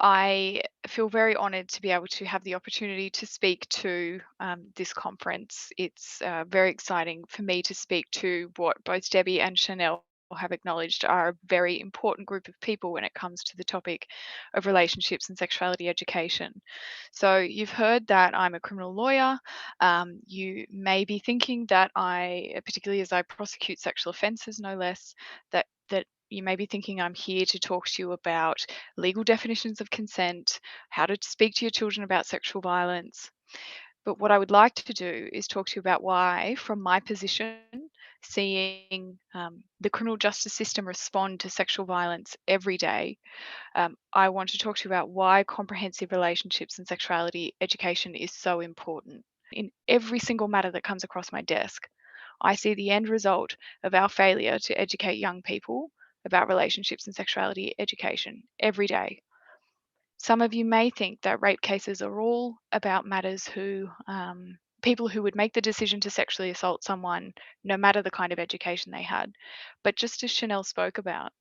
I feel very honoured to be able to have the opportunity to speak to this conference. It's very exciting for me to speak to what both Debbie and Chanel have acknowledged are a very important group of people when it comes to the topic of relationships and sexuality education. So, you've heard that I'm a criminal lawyer. You may be thinking that particularly as I prosecute sexual offences, no less, that you may be thinking I'm here to talk to you about legal definitions of consent, how to speak to your children about sexual violence. But what I would like to do is talk to you about why, from my position, seeing the criminal justice system respond to sexual violence every day, I want to talk to you about why comprehensive relationships and sexuality education is so important. In every single matter that comes across my desk, I see the end result of our failure to educate young people about relationships and sexuality education every day. Some of you may think that rape cases are all about people who would make the decision to sexually assault someone, no matter the kind of education they had. But just as Chanel spoke about,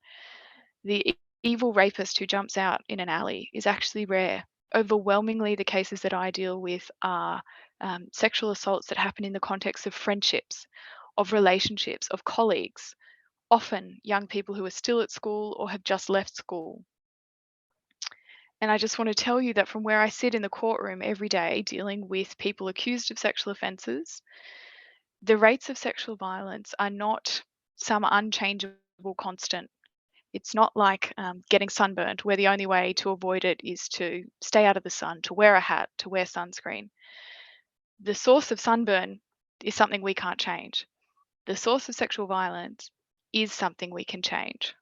the evil rapist who jumps out in an alley is actually rare. Overwhelmingly, the cases that I deal with are sexual assaults that happen in the context of friendships, of relationships, of colleagues, often young people who are still at school or have just left school. And I just want to tell you that from where I sit in the courtroom every day dealing with people accused of sexual offences, the rates of sexual violence are not some unchangeable constant. It's not like getting sunburned, where the only way to avoid it is to stay out of the sun, to wear a hat, to wear sunscreen. The source of sunburn is something we can't change. The source of sexual violence is something we can change.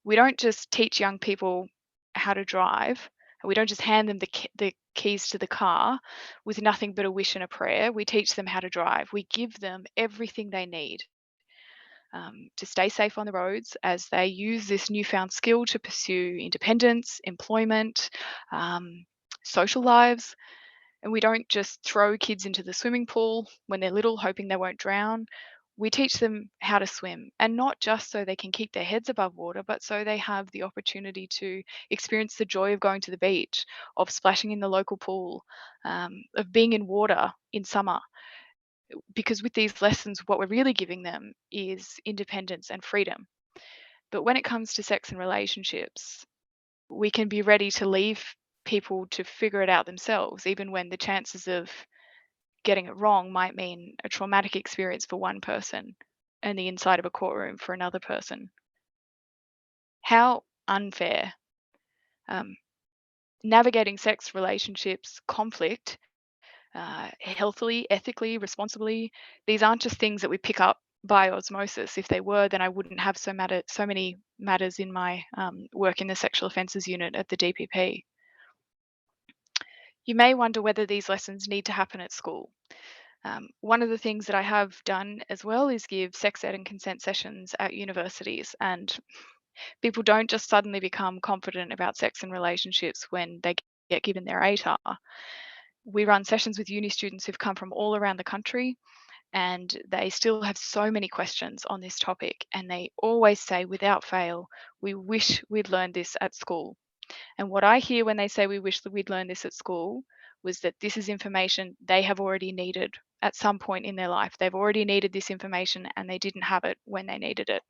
We don't just teach young people how to drive. We don't just hand them the keys to the car with nothing but a wish and a prayer. We teach them how to drive. We give them everything they need to stay safe on the roads as they use this newfound skill to pursue independence, employment, social lives. And we don't just throw kids into the swimming pool when they're little, hoping they won't drown. We teach them how to swim, and not just so they can keep their heads above water, but so they have the opportunity to experience the joy of going to the beach, of splashing in the local pool, of being in water in summer. Because with these lessons, what we're really giving them is independence and freedom. But when it comes to sex and relationships, we can be ready to leave people to figure it out themselves, even when the chances of getting it wrong might mean a traumatic experience for one person and the inside of a courtroom for another person. How unfair. Um, Navigating sex, relationships, conflict, healthily, ethically, responsibly, these aren't just things that we pick up by osmosis. If they were, then I wouldn't have so many matters in my work in the sexual offences unit at the DPP. You may wonder whether these lessons need to happen at school. One of the things that I have done as well is give sex ed and consent sessions at universities, and people don't just suddenly become confident about sex and relationships when they get given their ATAR. We run sessions with uni students who've come from all around the country, and they still have so many questions on this topic, and they always say without fail, we wish we'd learned this at school. And what I hear when they say we wish that we'd learned this at school was that this is information they have already needed at some point in their life. They've already needed this information and they didn't have it when they needed it.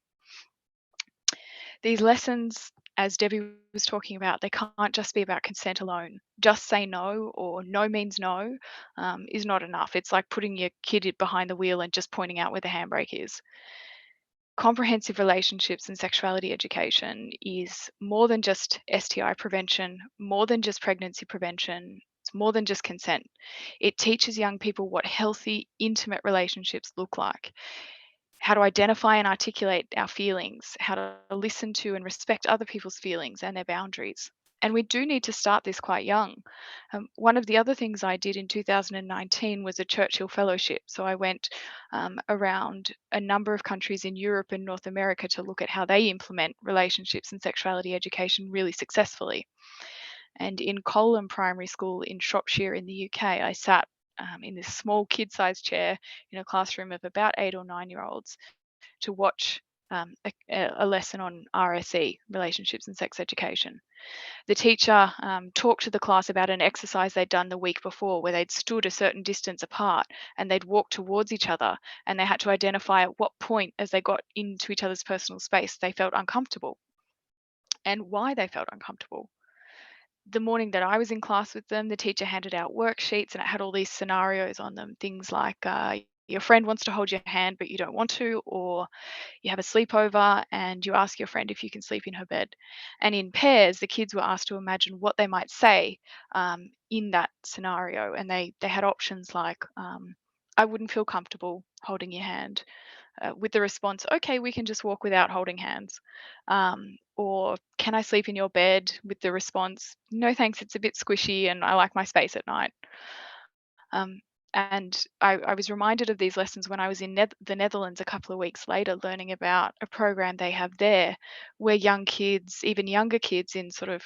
These lessons, as Debbie was talking about, they can't just be about consent alone. Just say no, or no means no, is not enough. It's like putting your kid behind the wheel and just pointing out where the handbrake is. Comprehensive relationships and sexuality education is more than just STI prevention, more than just pregnancy prevention. It's more than just consent. It teaches young people what healthy, intimate relationships look like, how to identify and articulate our feelings, how to listen to and respect other people's feelings and their boundaries. And we do need to start this quite young. One of the other things I did in 2019 was a Churchill Fellowship. So I went around a number of countries in Europe and North America to look at how they implement relationships and sexuality education really successfully. And in Colham Primary School in Shropshire in the UK, I sat in this small kid-sized chair in a classroom of about 8 or 9-year-olds to watch a lesson on RSE, relationships and sex education. The teacher talked to the class about an exercise they'd done the week before where they'd stood a certain distance apart and they'd walked towards each other, and they had to identify at what point as they got into each other's personal space they felt uncomfortable and why they felt uncomfortable. The morning that I was in class with them, the teacher handed out worksheets and it had all these scenarios on them. Things like your friend wants to hold your hand, but you don't want to, or you have a sleepover and you ask your friend if you can sleep in her bed. And in pairs, the kids were asked to imagine what they might say in that scenario. And they had options like, I wouldn't feel comfortable holding your hand, with the response, okay, we can just walk without holding hands. Or can I sleep in your bed, with the response, no thanks, it's a bit squishy and I like my space at night. Um, and I was reminded of these lessons when I was in the Netherlands a couple of weeks later, learning about a program they have there where young kids, even younger kids in sort of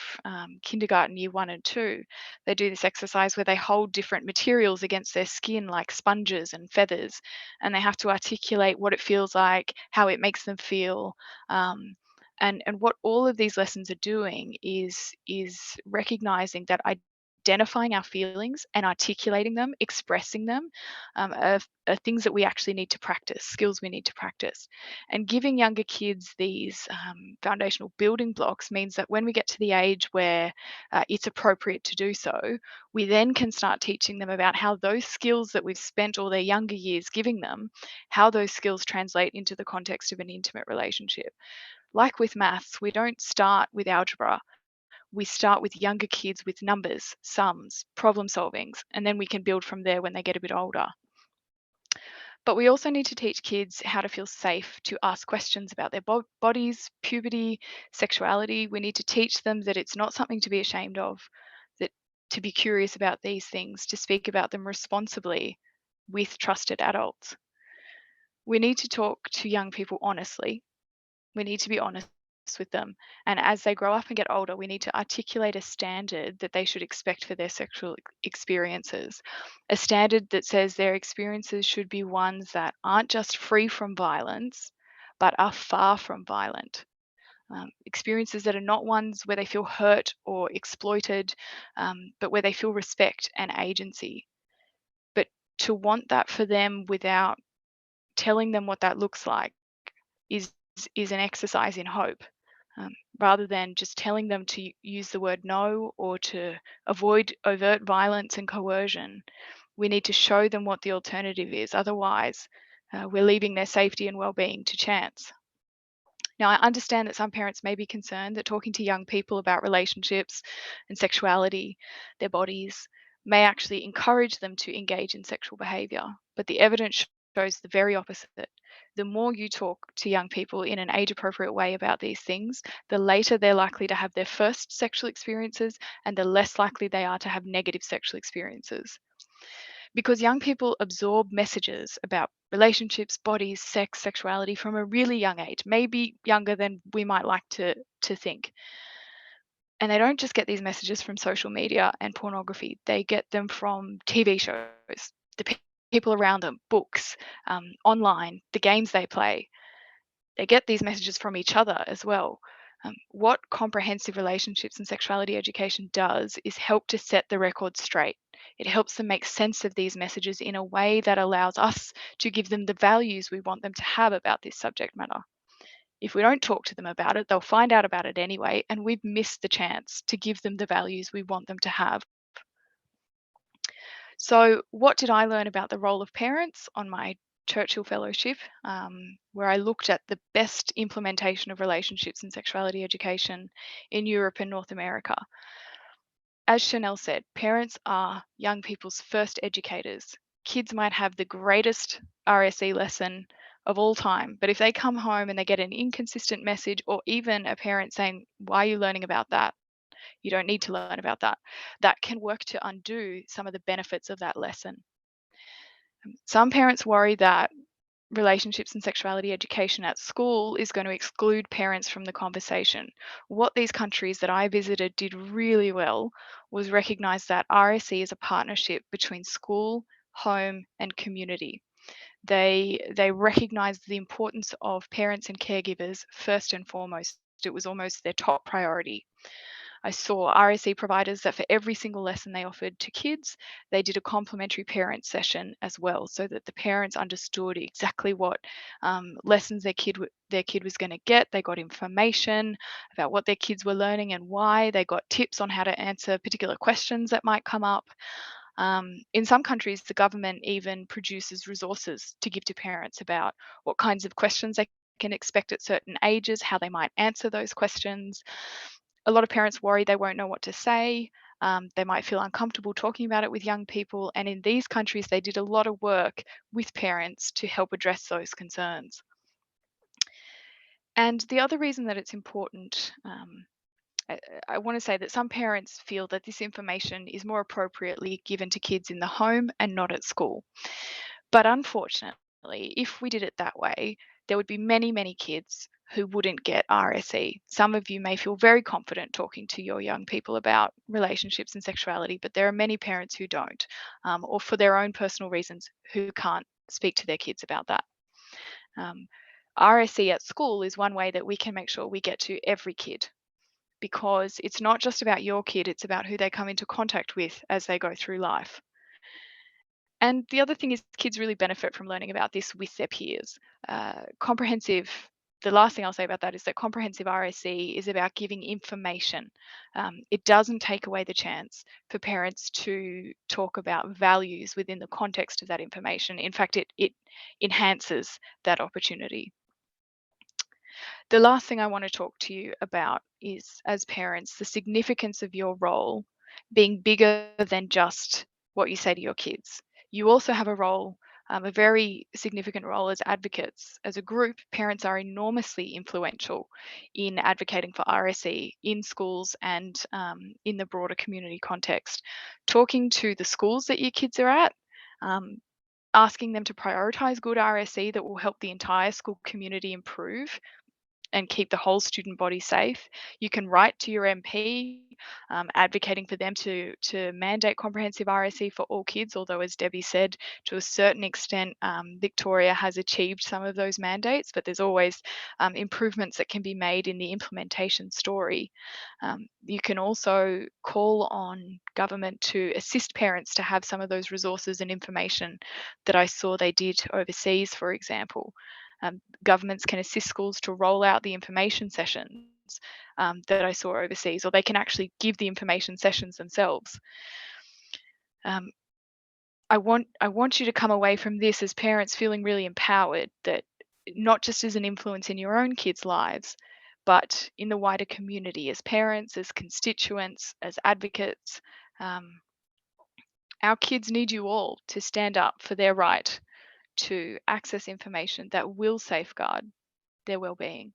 kindergarten, year 1 and 2, they do this exercise where they hold different materials against their skin, like sponges and feathers, and they have to articulate what it feels like, how it makes them feel. And what all of these lessons are doing is recognizing that identifying our feelings and articulating them, expressing them, are things that we actually need to practice, skills we need to practice. And giving younger kids these foundational building blocks means that when we get to the age where it's appropriate to do so, we then can start teaching them about how those skills that we've spent all their younger years giving them, how those skills translate into the context of an intimate relationship. Like with maths, we don't start with algebra. We start with younger kids with numbers, sums, problem solvings, and then we can build from there when they get a bit older. But we also need to teach kids how to feel safe to ask questions about their bodies, puberty, sexuality. We need to teach them that it's not something to be ashamed of, that to be curious about these things, to speak about them responsibly with trusted adults. We need to talk to young people honestly. We need to be honest with them. And as they grow up and get older, we need to articulate a standard that they should expect for their sexual experiences. A standard that says their experiences should be ones that aren't just free from violence, but are far from violent. Experiences that are not ones where they feel hurt or exploited, but where they feel respect and agency. But to want that for them without telling them what that looks like is is an exercise in hope. Rather than just telling them to use the word no or to avoid overt violence and coercion, we need to show them what the alternative is. Otherwise, we're leaving their safety and well-being to chance. Now, I understand that some parents may be concerned that talking to young people about relationships and sexuality, their bodies, may actually encourage them to engage in sexual behavior. But the evidence shows the very opposite. The more you talk to young people in an age appropriate way about these things, the later they're likely to have their first sexual experiences and the less likely they are to have negative sexual experiences, because young people absorb messages about relationships, bodies, sex, sexuality from a really young age, maybe younger than we might like to think. And they don't just get these messages from social media and pornography, they get them from TV shows, the people around them, books, online, the games they play. They get these messages from each other as well. What comprehensive relationships and sexuality education does is help to set the record straight. It helps them make sense of these messages in a way that allows us to give them the values we want them to have about this subject matter. If we don't talk to them about it, they'll find out about it anyway, and we've missed the chance to give them the values we want them to have. So, what did I learn about the role of parents on my Churchill Fellowship, where I looked at the best implementation of relationships and sexuality education in Europe and North America? As Chanel said, parents are young people's first educators. Kids might have the greatest RSE lesson of all time, but if they come home and they get an inconsistent message, or even a parent saying, "Why are you learning about that? You don't need to learn about that," that can work to undo some of the benefits of that lesson. Some parents worry that relationships and sexuality education at school is going to exclude parents from the conversation. What these countries that I visited did really well was recognize that RSE is a partnership between school, home, and community. They recognized the importance of parents and caregivers first and foremost. It was almost their top priority. I saw RSE providers that for every single lesson they offered to kids, they did a complimentary parent session as well, so that the parents understood exactly what lessons their kid was going to get. They got information about what their kids were learning and why. They got tips on how to answer particular questions that might come up. In some countries, the government even produces resources to give to parents about what kinds of questions they can expect at certain ages, how they might answer those questions. A lot of parents worry they won't know what to say. They might feel uncomfortable talking about it with young people. And in these countries, they did a lot of work with parents to help address those concerns. And the other reason that it's important, I, I want to say that some parents feel that this information is more appropriately given to kids in the home and not at school. But unfortunately, if we did it that way, there would be many, many kids who wouldn't get RSE. Some of you may feel very confident talking to your young people about relationships and sexuality, but there are many parents who don't, or for their own personal reasons, who can't speak to their kids about that. RSE at school is one way that we can make sure we get to every kid, because it's not just about your kid, it's about who they come into contact with as they go through life. And the other thing is kids really benefit from learning about this with their peers. The last thing I'll say about that is that comprehensive RSE is about giving information. It doesn't take away the chance for parents to talk about values within the context of that information. In fact, it enhances that opportunity. The last thing I want to talk to you about is, as parents, the significance of your role being bigger than just what you say to your kids. You also have a role, a very significant role as advocates. As a group, parents are enormously influential in advocating for RSE in schools and in the broader community context. Talking to the schools that your kids are at, asking them to prioritise good RSE that will help the entire school community improve and keep the whole student body safe. You can write to your MP, advocating for them to mandate comprehensive RSE for all kids, although as Debbie said, to a certain extent, Victoria has achieved some of those mandates, but there's always improvements that can be made in the implementation story. You can also call on government to assist parents to have some of those resources and information that I saw they did overseas, for example. Governments can assist schools to roll out the information sessions that I saw overseas, or they can actually give the information sessions themselves. I want you to come away from this as parents feeling really empowered, that not just as an influence in your own kids' lives, but in the wider community, as parents, as constituents, as advocates. Our kids need you all to stand up for their right to access information that will safeguard their well-being.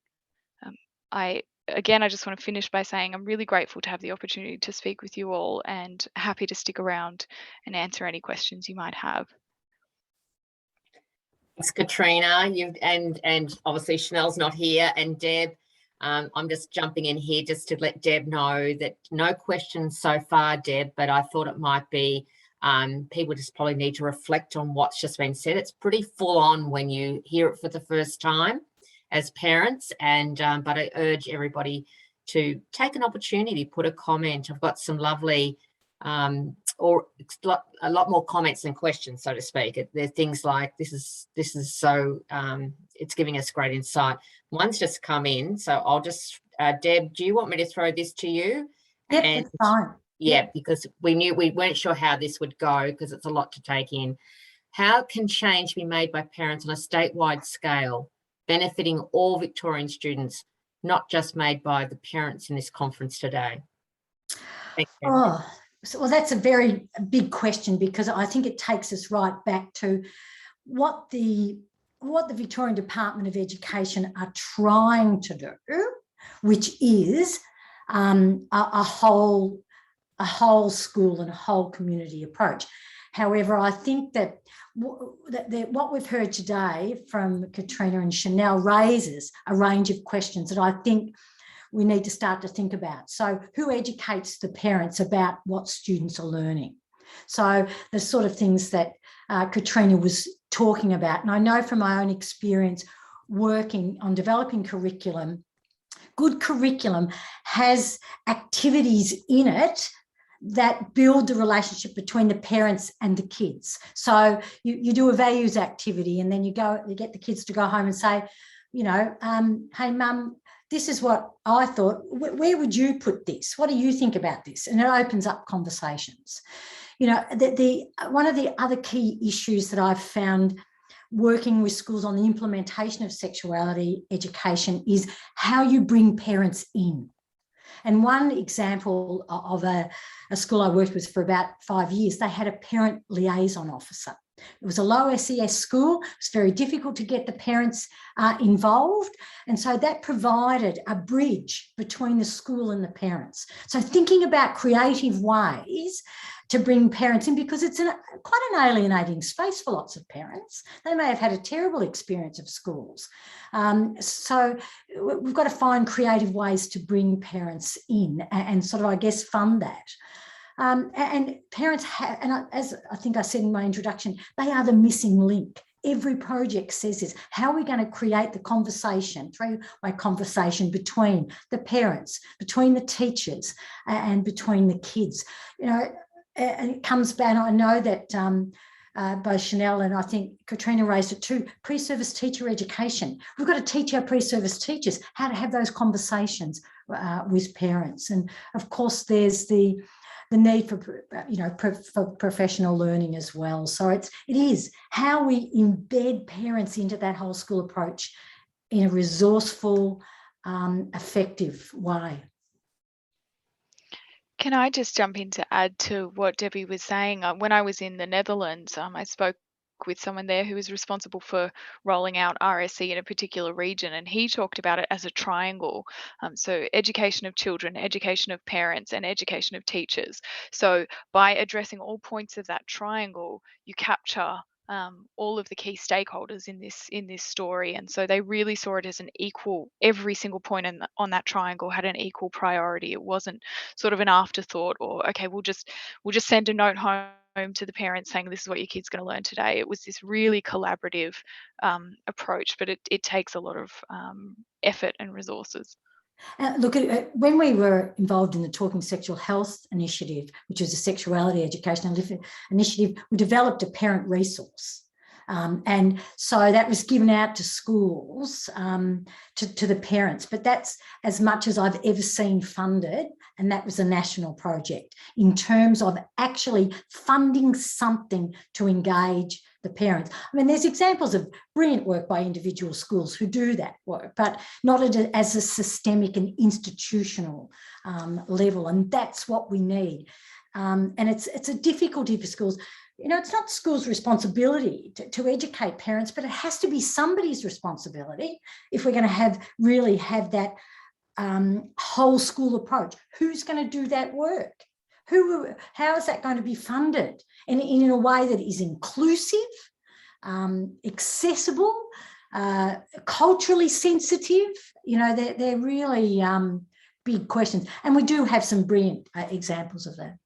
I just want to finish by saying I'm really grateful to have the opportunity to speak with you all, and happy to stick around and answer any questions you might have. Thanks, Katrina. And obviously Chanel's not here, and Deb. I'm just jumping in here just to let Deb know that no questions so far, Deb, but I thought it might be people just probably need to reflect on what's just been said. It's pretty full on when you hear it for the first time as parents, and but I urge everybody to take an opportunity, put a comment. I've got some lovely or a lot more comments than questions, so to speak. There's things like this is so it's giving us great insight. One's just come in, so I'll just Deb, do you want me to throw this to you? Yep, and, that's fine. Yeah, because we weren't sure how this would go because it's a lot to take in. How can change be made by parents on a statewide scale, benefiting all Victorian students, not just made by the parents in this conference today? Thank you. Oh, well, that's a very big question, because I think it takes us right back to what the Victorian Department of Education are trying to do, which is a whole school and a whole community approach. However, I think that what we've heard today from Katrina and Chanel raises a range of questions that I think we need to start to think about. So who educates the parents about what students are learning? So the sort of things that Katrina was talking about. And I know from my own experience working on developing curriculum good curriculum has activities in it that build the relationship between the parents and the kids. So you do a values activity, and then you get the kids to go home and say, hey, Mum, this is what I thought. Where would you put this? What do you think about this? And it opens up conversations. One of the other key issues that I've found working with schools on the implementation of sexuality education is how you bring parents in. And one example of a school I worked with for about 5 years, they had a parent liaison officer. It was a low SES school. It was very difficult to get the parents involved. And so that provided a bridge between the school and the parents. So thinking about creative ways to bring parents in, because it's quite an alienating space for lots of parents. They may have had a terrible experience of schools. So we've got to find creative ways to bring parents in and sort of, I guess, fund that. And parents have, and as I think I said in my introduction, they are the missing link. Every project says this: how are we going to create the conversation, three-way conversation between the parents, between the teachers, and between the kids? And it comes back, I know that both Chanel and I think Katrina raised it too, pre-service teacher education. We've got to teach our pre-service teachers how to have those conversations with parents. And of course, there's the need for professional learning as well. So it is how we embed parents into that whole school approach in a resourceful, effective way. Can I just jump in to add to what Debbie was saying? When I was in the Netherlands, I spoke with someone there who was responsible for rolling out RSE in a particular region, and he talked about it as a triangle. So education of children, education of parents, and education of teachers. So by addressing all points of that triangle, you capture all of the key stakeholders in this story, and so they really saw it as an equal. Every single point on that triangle had an equal priority. It wasn't sort of an afterthought, or okay, we'll just send a note home to the parents saying this is what your kid's going to learn today. It was this really collaborative approach, but it takes a lot of effort and resources. Look, when we were involved in the Talking Sexual Health initiative, which was a sexuality education initiative, we developed a parent resource. And so that was given out to schools, to the parents, but that's as much as I've ever seen funded, and that was a national project in terms of actually funding something to engage the parents. I mean, there's examples of brilliant work by individual schools who do that work, but not as a systemic and institutional level, and that's what we need. And it's a difficulty for schools. It's not schools' responsibility to educate parents, but it has to be somebody's responsibility if we're going to really have that whole school approach. Who's going to do that work? How is that going to be funded in a way that is inclusive, accessible, culturally sensitive? They're really big questions, and we do have some brilliant examples of that.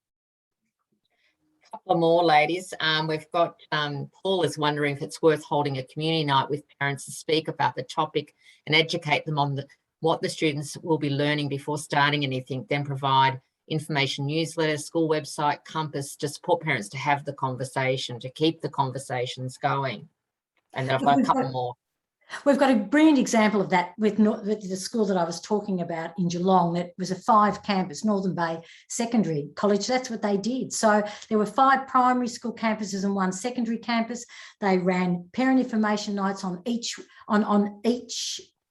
Couple more, ladies. We've got Paul is wondering if it's worth holding a community night with parents to speak about the topic and educate them on what the students will be learning before starting anything, then provide information newsletters, school website, compass to support parents to have the conversation, to keep the conversations going. And then I've got a couple more. We've got a brilliant example of that with the school that I was talking about in Geelong. That was a 5-campus, Northern Bay Secondary College. That's what they did. So there were 5 primary school campuses and 1 secondary campus. They ran parent information nights on each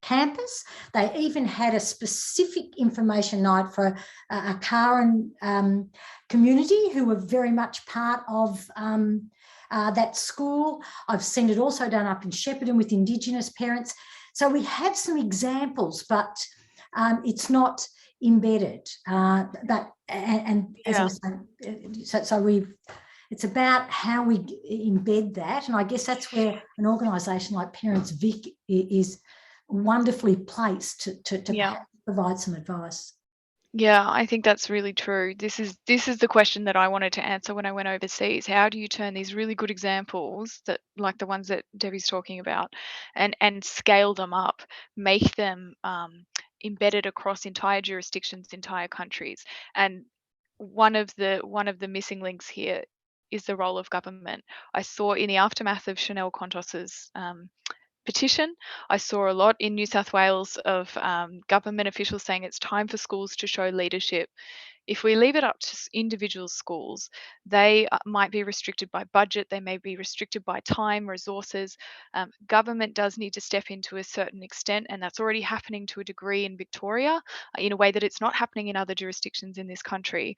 campus. They even had a specific information night for a Karen community who were very much part of that school. I've seen it also done up in Shepparton with Indigenous parents. So we have some examples, but it's not embedded. As I was saying, it's about how we embed that, and I guess that's where an organisation like Parents Vic is wonderfully placed to provide some advice. Yeah, I think that's really true. This is the question that I wanted to answer when I went overseas. How do you turn these really good examples, that like the ones that Debbie's talking about, and scale them up, make them embedded across entire jurisdictions, entire countries. And one of the missing links here is the role of government. I saw in the aftermath of Chanel Contos's petition, I saw a lot in New South Wales of government officials saying it's time for schools to show leadership. If we leave it up to individual schools, they might be restricted by budget, they may be restricted by time, resources. Government does need to step in to a certain extent, and that's already happening to a degree in Victoria in a way that it's not happening in other jurisdictions in this country.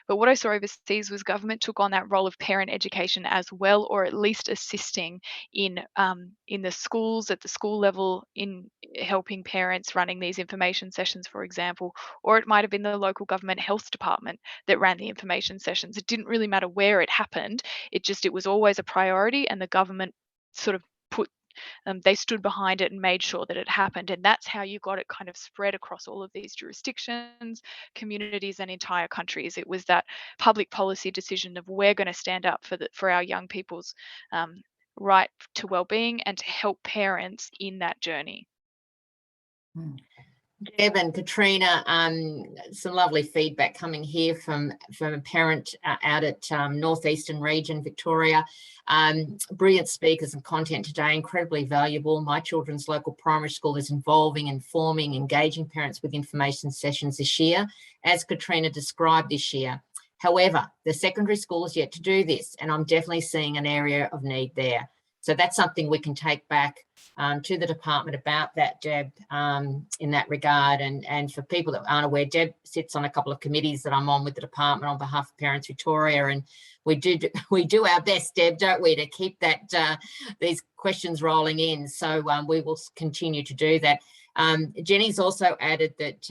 But what I saw overseas was government took on that role of parent education as well, or at least assisting in the schools at the school level in helping parents running these information sessions, for example, or it might have been the local government health department that ran the information sessions. It didn't really matter where it happened. It was always a priority, and the government sort of put they stood behind it and made sure that it happened. And that's how you got it kind of spread across all of these jurisdictions, communities, and entire countries. It was that public policy decision of we're going to stand up for our young people's right to well-being and to help parents in that journey. Deb and Katrina, some lovely feedback coming here from a parent out at Northeastern Region, Victoria. Brilliant speakers and content today, incredibly valuable. My children's local primary school is involving, informing, engaging parents with information sessions this year, as Katrina described this year. However, the secondary school is yet to do this, and I'm definitely seeing an area of need there. So that's something we can take back to the department about that, Deb, in that regard. And for people that aren't aware, Deb sits on a couple of committees that I'm on with the department on behalf of Parents Victoria, and we do our best, Deb, don't we, to keep that these questions rolling in. So we will continue to do that. Jenny's also added that,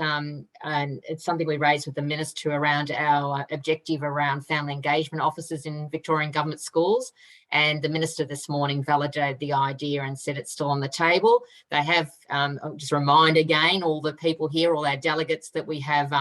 and it's something we raised with the Minister around our objective around family engagement officers in Victorian government schools. And the Minister this morning validated the idea and said it's still on the table. They have, I'll just remind again, all the people here, all our delegates, that we have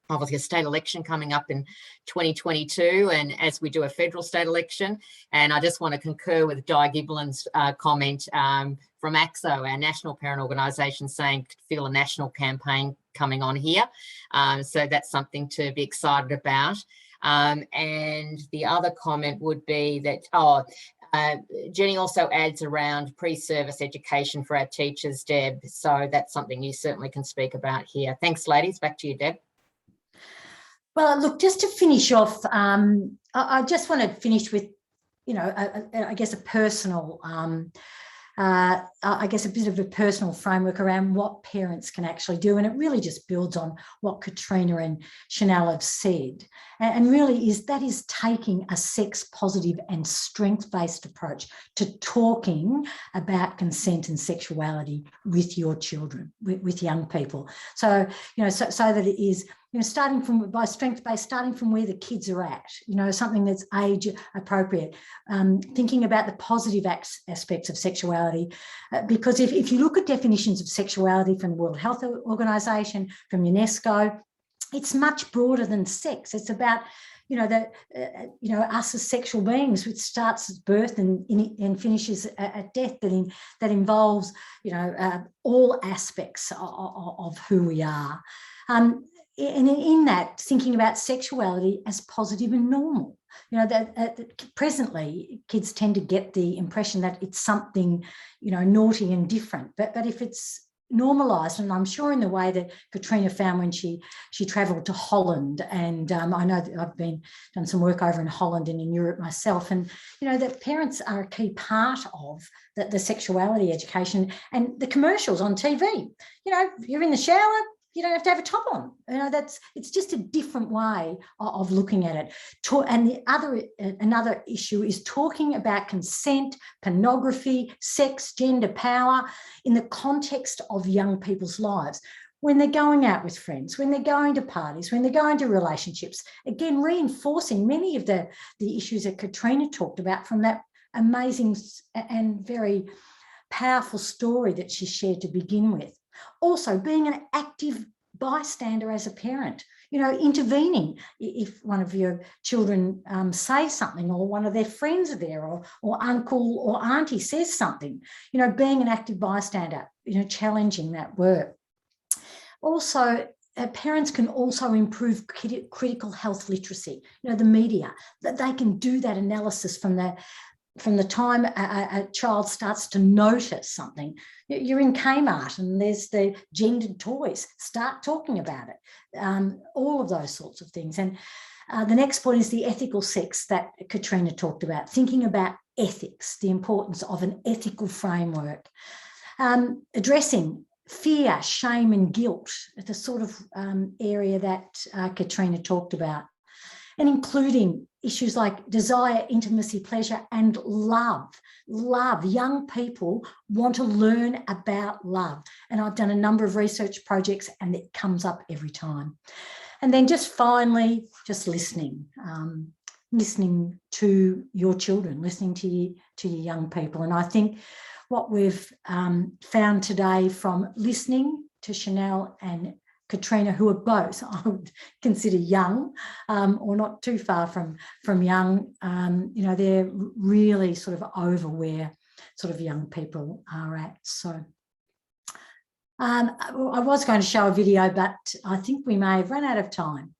obviously a state election coming up in 2022, and as we do a federal state election. And I just want to concur with Di Giblin's comment from AXO, our national parent organisation, saying feel a national campaign coming on here. So that's something to be excited about. And the other comment would be that, Jenny also adds around pre-service education for our teachers, Deb. So that's something you certainly can speak about here. Thanks, ladies. Back to you, Deb. Well, look, just to finish off, I just want to finish with, I guess a personal, a bit of a personal framework around what parents can actually do. And it really just builds on what Katrina and Chanel have said. And really that is taking a sex positive and strength-based approach to talking about consent and sexuality with your children, with young people. So, so that it is, starting from where the kids are at, something that's age appropriate, thinking about the positive aspects of sexuality, because if you look at definitions of sexuality from the World Health Organization, from UNESCO, it's much broader than sex. It's about, us as sexual beings, which starts at birth and finishes at death, that involves, all aspects of who we are. And in that, thinking about sexuality as positive and normal. That presently kids tend to get the impression that it's something, naughty and different. But if it's normalised, and I'm sure in the way that Katrina found when she travelled to Holland, and I know that I've done some work over in Holland and in Europe myself, and that parents are a key part of the sexuality education, and the commercials on TV. You're in the shower, you don't have to have a top on. It's just a different way of looking at it. And another issue is talking about consent, pornography, sex, gender, power in the context of young people's lives. When they're going out with friends, when they're going to parties, when they're going to relationships, again, reinforcing many of the issues that Katrina talked about from that amazing and very powerful story that she shared to begin with. Also, being an active bystander as a parent, intervening if one of your children say something, or one of their friends are there, or uncle or auntie says something, being an active bystander, challenging that work. Also, parents can also improve critical health literacy. The media, that they can do that analysis from the time a child starts to notice something. You're in Kmart and there's the gendered toys. Start talking about it. All of those sorts of things. And the next point is the ethical sex that Katrina talked about, thinking about ethics, the importance of an ethical framework. Addressing fear, shame and guilt, the sort of area that Katrina talked about. And including issues like desire, intimacy, pleasure, and love. Love. Young people want to learn about love. And I've done a number of research projects and it comes up every time. And then just finally, just listening. Listening to your children, listening to your young people. And I think what we've found today from listening to Chanel and Katrina, who are both, I would consider young, or not too far from young, they're really sort of over where sort of young people are at. So I was going to show a video, but I think we may have run out of time.